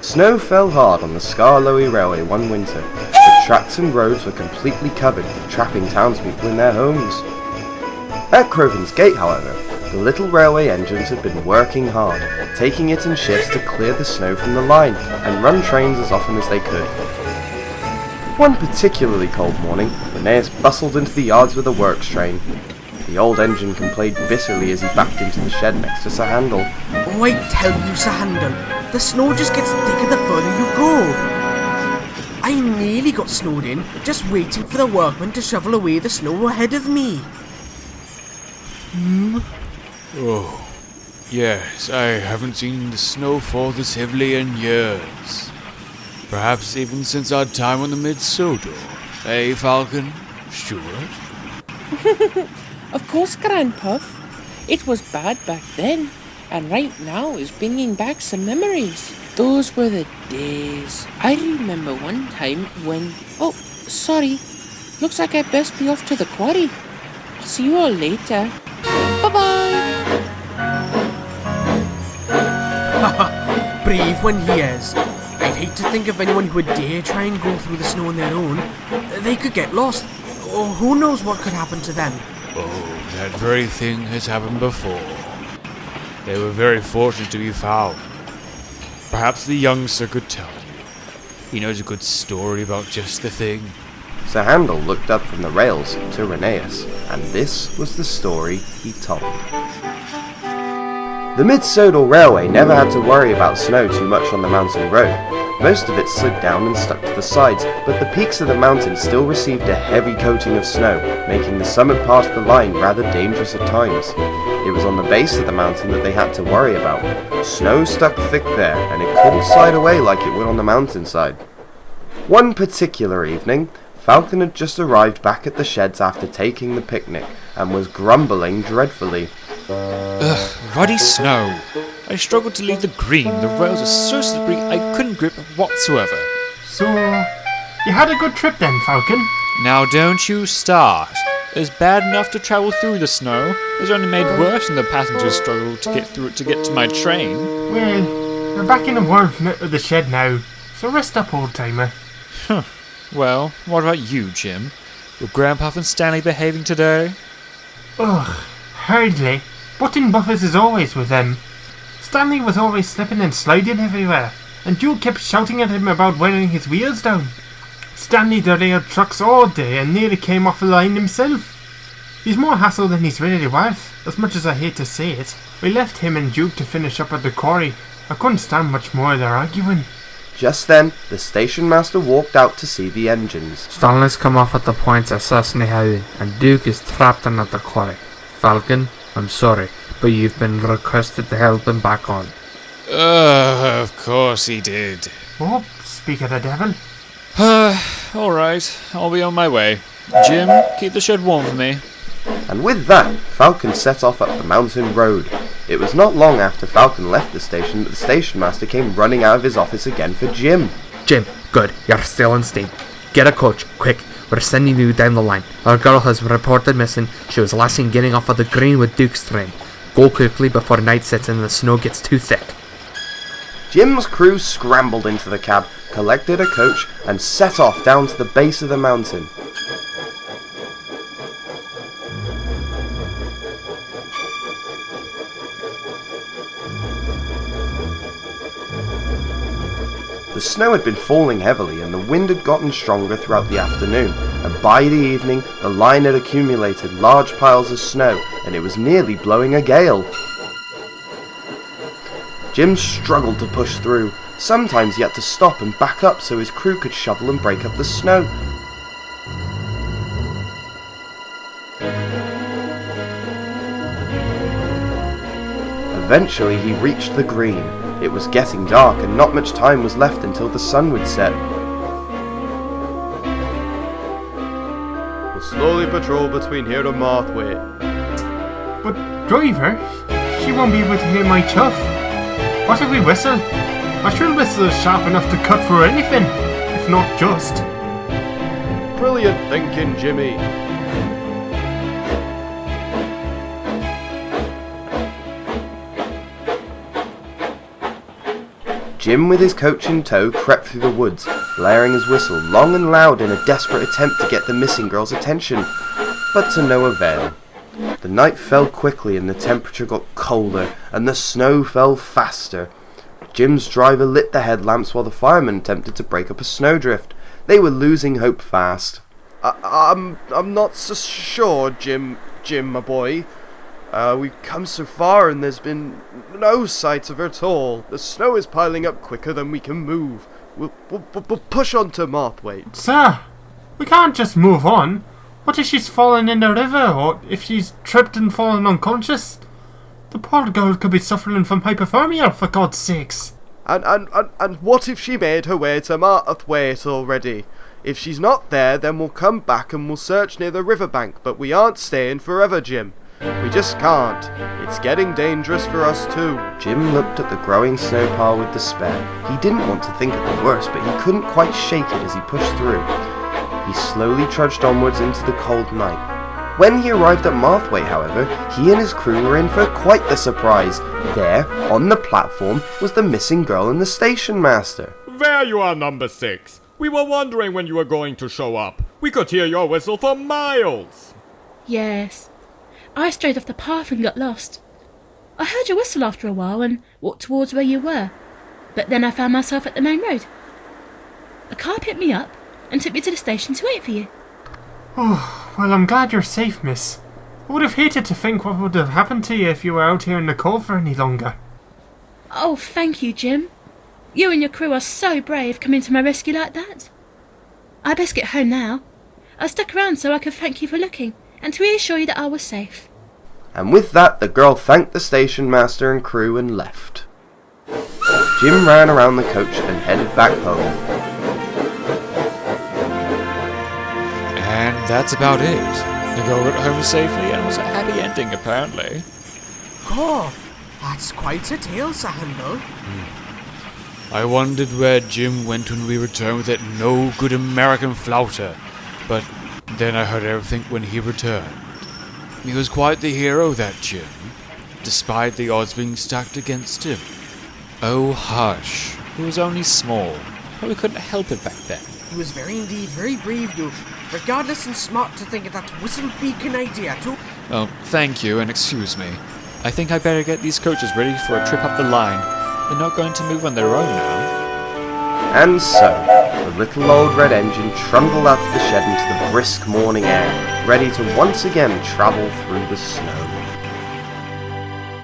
Snow fell hard on the Skarloey Railway one winter. The tracks and roads were completely covered, trapping townspeople in their homes. At Crovans Gate, however, the little railway engines had been working hard, taking it in shifts to clear the snow from the line and run trains as often as they could. One particularly cold morning, Linnaeus bustled into the yards with a works train. The old engine complained bitterly as he backed into the shed next to Sir Handel. Oh, I tell you, Sir Handel, the snow just gets thicker the further you go. I nearly got snowed in, just waiting for the workmen to shovel away the snow ahead of me. Oh, yes, I haven't seen the snow fall this heavily in years. Perhaps even since our time on the Mid-Sodor. Eh, Falcon? Stuart? Of course, Grandpuff. It was bad back then, and right now is bringing back some memories. Those were the days. I remember one time when... Oh, sorry. Looks like I best be off to the quarry. I'll see you all later. Bye-bye. Brave when he is. I'd hate to think of anyone who would dare try and go through the snow on their own. They could get lost, or who knows what could happen to them. Oh, that very thing has happened before. They were very fortunate to be found. Perhaps the youngster could tell you. He knows a good story about just the thing. Sir Handel looked up from the rails to Linnaeus, and this was the story he told. The Mid-Sodor Railway never had to worry about snow too much on the mountain road. Most of it slid down and stuck to the sides, but the peaks of the mountain still received a heavy coating of snow, making the summit part of the line rather dangerous at times. It was on the base of the mountain that they had to worry about. Snow stuck thick there, and it couldn't slide away like it would on the mountainside. One particular evening, Falcon had just arrived back at the sheds after taking the picnic, and was grumbling dreadfully. Ugh, ruddy snow. I struggled to leave the green. The rails are so slippery I couldn't grip whatsoever. So, you had a good trip then, Falcon? Now don't you start. It was bad enough to travel through the snow. It was only made worse when the passengers struggled to get through it to get to my train. Well, we're back in the warmth of the shed now, so rest up, old-timer. Huh. Well, what about you, Jim? Were Grandpa and Stanley behaving today? Ugh, hardly. Button buffers as always with them. Stanley was always slipping and sliding everywhere, and Duke kept shouting at him about wearing his wheels down. Stanley derailed trucks all day and nearly came off the line himself. He's more hassle than he's really worth, as much as I hate to say it. We left him and Duke to finish up at the quarry. I couldn't stand much more of their arguing. Just then, the station master walked out to see the engines. Stanley's come off at the point of Sesame Howe, and Duke is trapped in at the quarry. Falcon, I'm sorry, but you've been requested to help him back on. Of course he did. Oh, speak of the devil. Alright, I'll be on my way. Jim, keep the shed warm for me. And with that, Falcon set off up the mountain road. It was not long after Falcon left the station that the station master came running out of his office again for Jim. Jim, good, you're still on steam. Get a coach, quick. We're sending you down the line. Our girl has reported missing. She was last seen getting off of the green with Duke's train. Go quickly before night sets in and the snow gets too thick. Jim's crew scrambled into the cab, collected a coach, and set off down to the base of the mountain. The snow had been falling heavily and the wind had gotten stronger throughout the afternoon, and by the evening the line had accumulated large piles of snow and it was nearly blowing a gale. Jim struggled to push through. Sometimes he had to stop and back up so his crew could shovel and break up the snow. Eventually he reached the green. It was getting dark and not much time was left until the sun would set. We'll slowly patrol between here and Marthwaite. But, driver, she won't be able to hear my chuff. What if we whistle? A shrill whistle is sharp enough to cut through anything, if not just. Brilliant thinking, Jimmy. Jim, with his coach in tow, crept through the woods, blaring his whistle long and loud in a desperate attempt to get the missing girl's attention, but to no avail. The night fell quickly and the temperature got colder, and the snow fell faster. Jim's driver lit the headlamps while the firemen attempted to break up a snowdrift. They were losing hope fast. I'm not so sure, Jim, my boy. We've come so far and there's been no sight of her at all. The snow is piling up quicker than we can move. We'll push on to Marthwaite. Sir, we can't just move on. What if she's fallen in the river, or if she's tripped and fallen unconscious? The poor girl could be suffering from hypothermia, for God's sakes. And what if she made her way to Marthwaite already? If she's not there, then we'll come back and we'll search near the riverbank, but we aren't staying forever, Jim. We just can't. It's getting dangerous for us too. Jim looked at the growing snow pile with despair. He didn't want to think of the worst, but he couldn't quite shake it as he pushed through. He slowly trudged onwards into the cold night. When he arrived at Marthwaite, however, he and his crew were in for quite the surprise. There, on the platform, was the missing girl and the station master. There you are, number 6. We were wondering when you were going to show up. We could hear your whistle for miles. Yes. I strayed off the path and got lost. I heard your whistle after a while and walked towards where you were. But then I found myself at the main road. A car picked me up and took me to the station to wait for you. Oh, well, I'm glad you're safe, miss. I would have hated to think what would have happened to you if you were out here in the cold for any longer. Oh, thank you, Jim. You and your crew are so brave coming to my rescue like that. I best get home now. I stuck around so I could thank you for looking and to reassure you that I was safe. And with that, the girl thanked the station master and crew and left. Jim ran around the coach and headed back home. And that's about it. The girl got home safely and was a happy ending, apparently. Oh, that's quite a tale, Sir Handel. I wondered where Jim went when we returned with that no-good American flouter, but then I heard everything when he returned. He was quite the hero, that Jim, despite the odds being stacked against him. Oh, hush. He was only small, but we couldn't help it back then. He was very brave, though. Regardless and smart to think of that whistle-beacon idea, too. Oh, thank you, and excuse me. I think I better get these coaches ready for a trip up the line. They're not going to move on their own now. And so, the little old red engine trundled out of the shed into the brisk morning air, ready to once again travel through the snow.